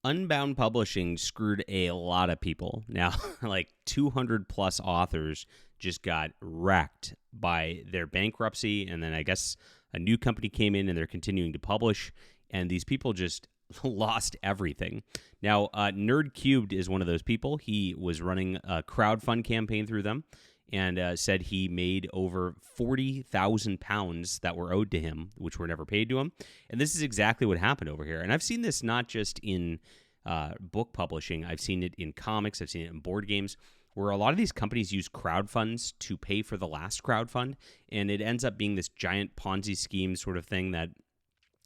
Unbound Publishing screwed a lot of people. Now, like 200 plus authors just got wrecked by their bankruptcy, and then I guess a new company came in and they're continuing to publish, and these people just lost everything. Now, NerdCubed is one of those people. He was running a crowdfund campaign through them, and said he made over £40,000 that were owed to him, which were never paid to him. And this is exactly what happened over here. And I've seen this not just in book publishing. I've seen it in comics. I've seen it in board games, where a lot of these companies use crowdfunds to pay for the last crowdfund. And it ends up being this giant Ponzi scheme sort of thing that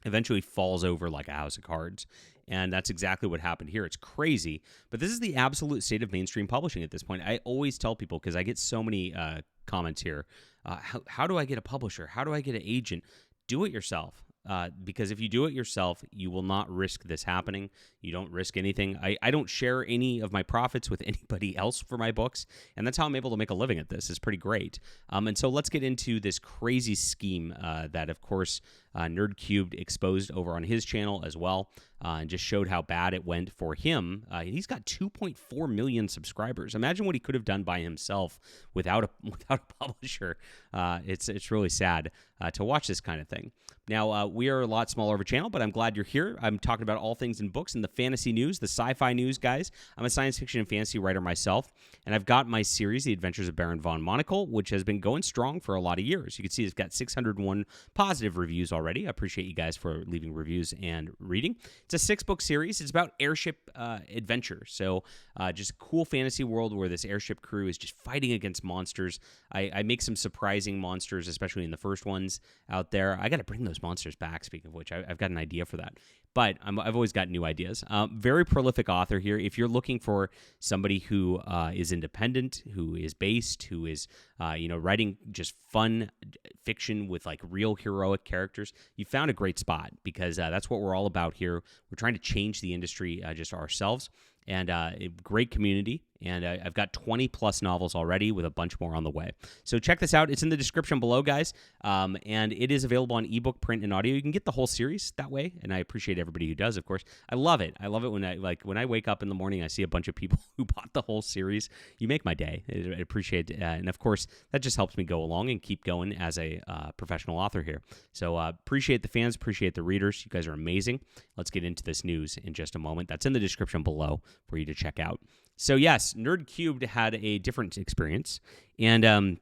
eventually falls over like a house of cards. And that's exactly what happened here. It's crazy. But this is the absolute state of mainstream publishing at this point. I always tell people, because I get so many comments here, how do I get a publisher? How do I get an agent? Do it yourself. Because if you do it yourself, you will not risk this happening. You don't risk anything. I don't share any of my profits with anybody else for my books, and that's how I'm able to make a living at this. It's pretty great. And so let's get into this crazy scheme that, of course, NerdCubed exposed over on his channel as well, and just showed how bad it went for him. He's got 2.4 million subscribers. Imagine what he could have done by himself without a publisher. It's really sad to watch this kind of thing. Now, we are a lot smaller of a channel, but I'm glad you're here. I'm talking about all things in books and the fantasy news, the sci-fi news, guys. I'm a science fiction and fantasy writer myself, and I've got my series, The Adventures of Baron von Monocle, which has been going strong for a lot of years. You can see it's got 601 positive reviews already. I appreciate you guys for leaving reviews and reading. It's a 6-book series. It's about airship adventure. So just a cool fantasy world where this airship crew is just fighting against monsters. I make some surprising monsters, especially in the first ones out there. I got to bring those monsters back, speaking of which. I've got an idea for that. But I've always got new ideas. Very prolific author here. If you're looking for somebody who is independent, who is based, who is writing just fun fiction with like real heroic characters, you found a great spot, because that's what we're all about here. We're trying to change the industry just ourselves. And a great community. And I've got 20 plus novels already, with a bunch more on the way. So check this out. It's in the description below, guys. And it is available on ebook, print, and audio. You can get the whole series that way. And I appreciate everybody who does, of course. I love it. I love it when I wake up in the morning, I see a bunch of people who bought the whole series. You make my day. I appreciate it. And of course, that just helps me go along and keep going as a professional author here. So appreciate the fans, appreciate the readers. You guys are amazing. Let's get into this news in just a moment. That's in the description below for you to check out. So yes, NerdCubed had a different experience, and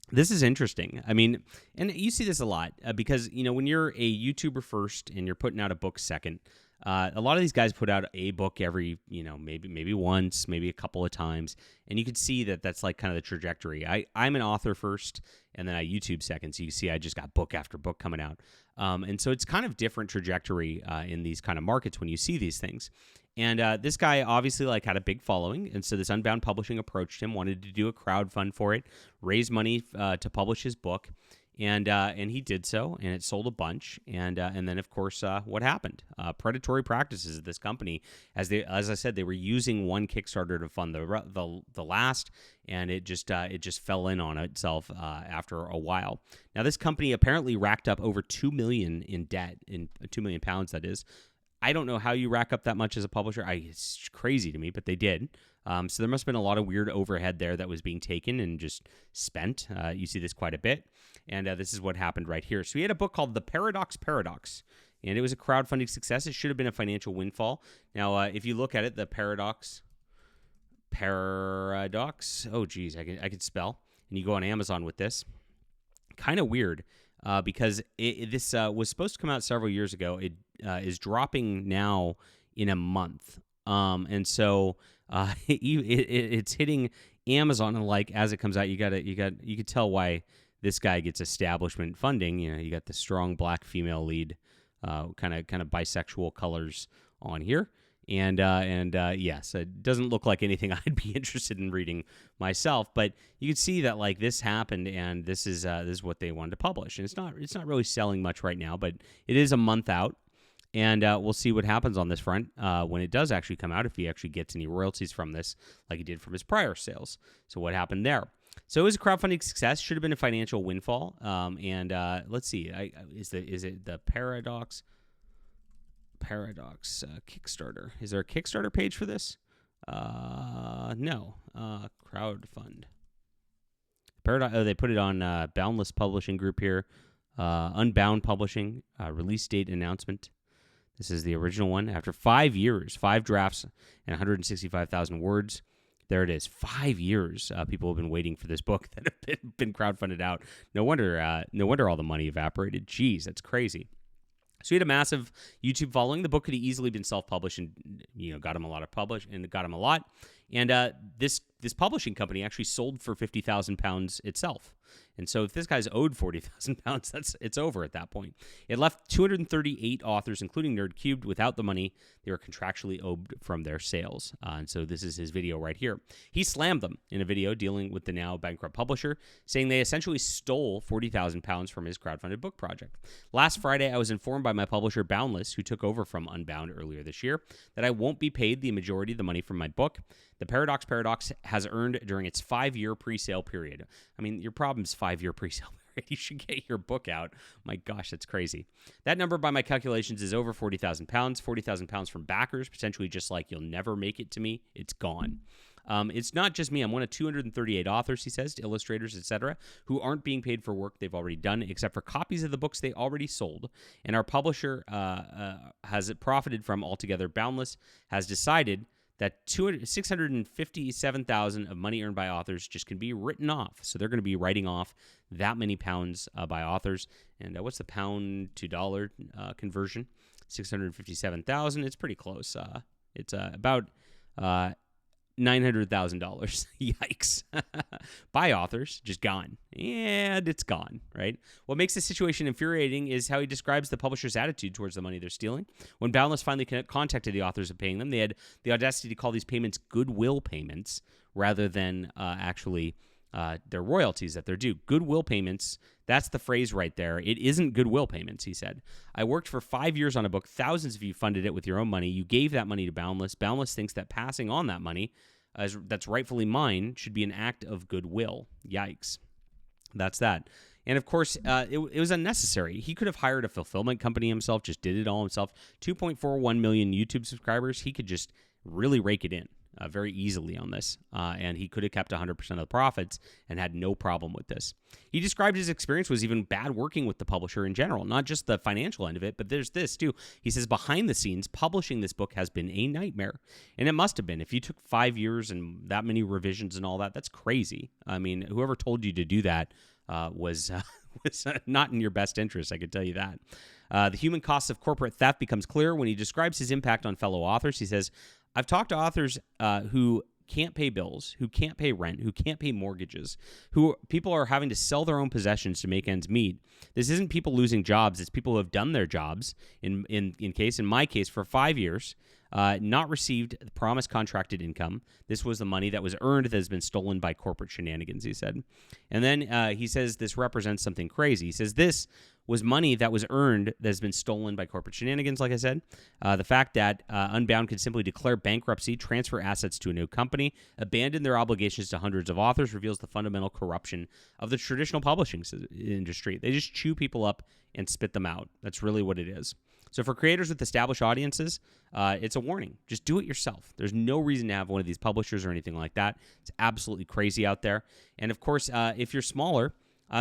this is interesting. I mean, and you see this a lot because, when you're a YouTuber first and you're putting out a book second, a lot of these guys put out a book every, maybe once, maybe a couple of times, and you could see that that's like kind of the trajectory. I'm an author first, and then I YouTube second, so you see I just got book after book coming out. And so it's kind of different trajectory in these kind of markets when you see these things. And this guy obviously had a big following, and so this Unbound Publishing approached him, wanted to do a crowdfund for it, raise money to publish his book, and he did so, and it sold a bunch. And then of course, what happened? Predatory practices at this company, as I said, they were using one Kickstarter to fund the last, and it just fell in on itself after a while. Now this company apparently racked up over £2 million in debt, in £2 million, that is. I don't know how you rack up that much as a publisher. It's crazy to me, but they did. So there must have been a lot of weird overhead there that was being taken and just spent. You see this quite a bit. And this is what happened right here. So he had a book called The Paradox, and it was a crowdfunding success. It should have been a financial windfall. Now, if you look at it, the Paradox. Oh, geez, I could spell. And you go on Amazon with this. Kind of weird. Because this was supposed to come out several years ago. It is dropping now in a month, and so it's hitting Amazon. And as it comes out, you could tell why this guy gets establishment funding. You got the strong black female lead, kind of bisexual colors on here. And yes, it doesn't look like anything I'd be interested in reading myself, but you can see that this happened, and this is what they wanted to publish, and it's not really selling much right now, but it is a month out, and we'll see what happens on this front when it does actually come out, if he actually gets any royalties from this, like he did from his prior sales. So what happened there? So it was a crowdfunding success. Should have been a financial windfall. And let's see, is it the Paradox? Paradox Kickstarter. Is there a Kickstarter page for this? No. Crowdfund. Paradox. Oh, they put it on Boundless Publishing Group here. Unbound Publishing. Release date announcement. This is the original one. After 5 years, 5 drafts, and 165,000 words. There it is. 5 years. People have been waiting for this book that have been crowdfunded out. No wonder all the money evaporated. Jeez, that's crazy. So he had a massive YouTube following. The book could have easily been self-published and got him a lot. And this publishing company actually sold for £50,000 itself. And so if this guy's owed £40,000, it's over at that point. It left 238 authors, including NerdCubed, without the money they were contractually owed from their sales. And so this is his video right here. He slammed them in a video dealing with the now bankrupt publisher, saying they essentially stole £40,000 from his crowdfunded book project. Last Friday, I was informed by my publisher, Boundless, who took over from Unbound earlier this year, that I won't be paid the majority of the money from my book. The Paradox has earned during its 5-year pre-sale period. I mean, your problem's 5-year pre-sale period. You should get your book out. My gosh, that's crazy. That number, by my calculations, is over £40,000. £40,000 from backers, potentially just like you'll never make it to me. It's gone. It's not just me. I'm one of 238 authors, he says, illustrators, etc., who aren't being paid for work they've already done, except for copies of the books they already sold. And our publisher has profited from altogether. Boundless has decided that $657,000 of money earned by authors just can be written off. So they're going to be writing off that many pounds by authors. And what's the pound to dollar conversion? 657,000. It's pretty close. It's about $900,000. Yikes. By authors, just gone. And it's gone, right? What makes the situation infuriating is how he describes the publisher's attitude towards the money they're stealing. When Boundless finally contacted the authors of paying them, they had the audacity to call these payments goodwill payments rather than actually their royalties that they're due. Goodwill payments, that's the phrase right there. It isn't goodwill payments, he said. I worked for 5 years on a book. Thousands of you funded it with your own money. You gave that money to Boundless. Boundless thinks that passing on that money that's rightfully mine should be an act of goodwill. Yikes. That's that. And of course, it was unnecessary. He could have hired a fulfillment company himself, just did it all himself. 2.41 million YouTube subscribers. He could just really rake it in very easily on this. And he could have kept 100% of the profits and had no problem with this. He described his experience was even bad working with the publisher in general, not just the financial end of it, but there's this too. He says, behind the scenes, publishing this book has been a nightmare. And it must have been. If you took 5 years and that many revisions and all that, that's crazy. I mean, whoever told you to do that was not in your best interest, I could tell you that. The human costs of corporate theft becomes clear when he describes his impact on fellow authors. He says, I've talked to authors who can't pay bills, who can't pay rent, who can't pay mortgages, who people are having to sell their own possessions to make ends meet. This isn't people losing jobs. It's people who have done their jobs, in my case, for 5 years, not received the promised contracted income. This was the money that was earned that has been stolen by corporate shenanigans, he said. And then he says this represents something crazy. He says this was money that was earned that has been stolen by corporate shenanigans, like I said. The fact that Unbound could simply declare bankruptcy, transfer assets to a new company, abandon their obligations to hundreds of authors reveals the fundamental corruption of the traditional publishing industry. They just chew people up and spit them out. That's really what it is. So for creators with established audiences, it's a warning. Just do it yourself. There's no reason to have one of these publishers or anything like that. It's absolutely crazy out there. And of course, if you're smaller,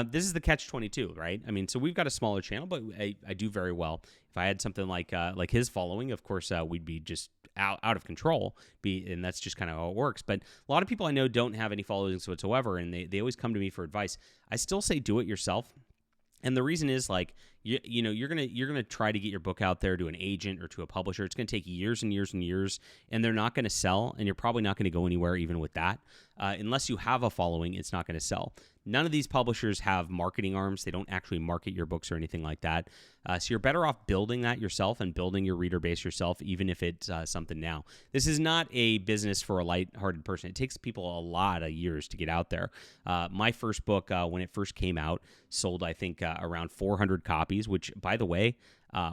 this is the catch-22, right? I mean, so we've got a smaller channel, but I do very well. If I had something like his following, of course, we'd be just out of control. And that's just kind of how it works. But a lot of people I know don't have any followings whatsoever, and they always come to me for advice. I still say do it yourself. And the reason is, like, you're gonna try to get your book out there to an agent or to a publisher. It's gonna take years and years and years, and they're not gonna sell, and you're probably not gonna go anywhere even with that. Unless you have a following, it's not gonna sell. None of these publishers have marketing arms. They don't actually market your books or anything like that. So you're better off building that yourself and building your reader base yourself, even if it's something now. This is not a business for a lighthearted person. It takes people a lot of years to get out there. My first book, when it first came out, sold, I think, around 400 copies copies, which, by the way,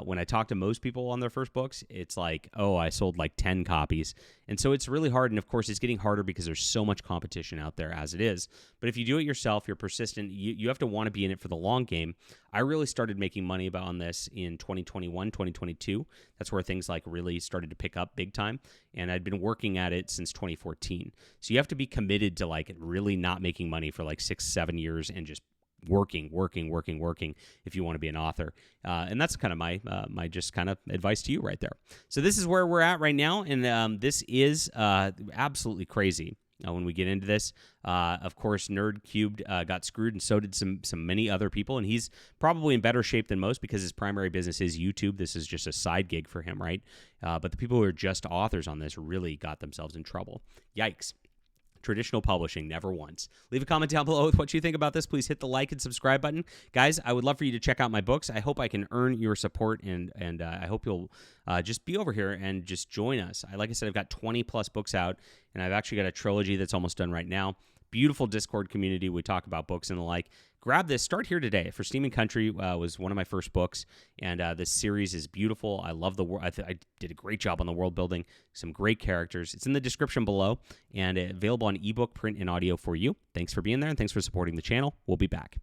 when I talk to most people on their first books, it's like, oh, I sold like 10 copies. And so it's really hard. And of course, it's getting harder because there's so much competition out there as it is. But if you do it yourself, you're persistent, you have to want to be in it for the long game. I really started making money on this in 2021, 2022. That's where things like really started to pick up big time. And I'd been working at it since 2014. So you have to be committed to like really not making money for like 6-7 years and just working if you want to be an author. And that's kind of my just kind of advice to you right there. So this is where we're at right now. And this is absolutely crazy. When we get into this, of course, NerdCubed got screwed, and so did some many other people. And he's probably in better shape than most because his primary business is YouTube. This is just a side gig for him, right? But the people who are just authors on this really got themselves in trouble. Yikes. Traditional publishing, never once. Leave a comment down below with what you think about this. Please hit the like and subscribe button. Guys, I would love for you to check out my books. I hope I can earn your support, and I hope you'll just be over here and just join us. Like I said, I've got 20 plus books out, and I've actually got a trilogy that's almost done right now. Beautiful Discord community. We talk about books and the like. Grab this. Start here today. For Steam and Country was one of my first books, and this series is beautiful. I love the world. I did a great job on the world building. Some great characters. It's in the description below, and available on ebook, print, and audio for you. Thanks for being there, and thanks for supporting the channel. We'll be back.